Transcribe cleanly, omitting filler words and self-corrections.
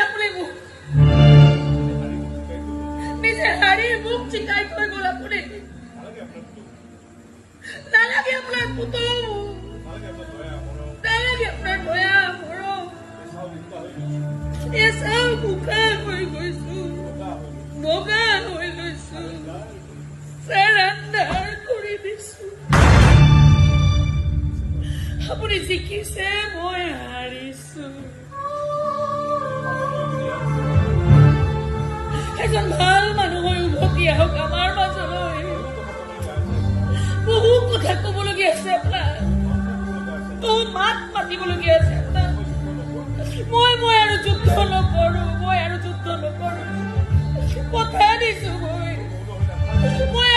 আপুনি মোক নিজে হাৰি মোক চিকাই থৈ গ'ল আপুনি নালাগে আপোনাৰ পুতৌ নালাগে আপোনাৰ দয়া মৰম এচাও বোকা হৈ গৈছো বগা হৈ গৈছো চেৰেণ্ডাৰ কৰি দিছো আপুনি জিকিছে মই হাৰিছো এজন ভাল মানুহ হৈ উভতি আহক আমাৰ মাজলৈ বহু কথা ক'বলগীয়া আছে আপোনাৰ বহু মাত মাতিবলগীয়া আছে আপোনাৰ মই আৰু যুদ্ধ নকৰো কথা দিছো মই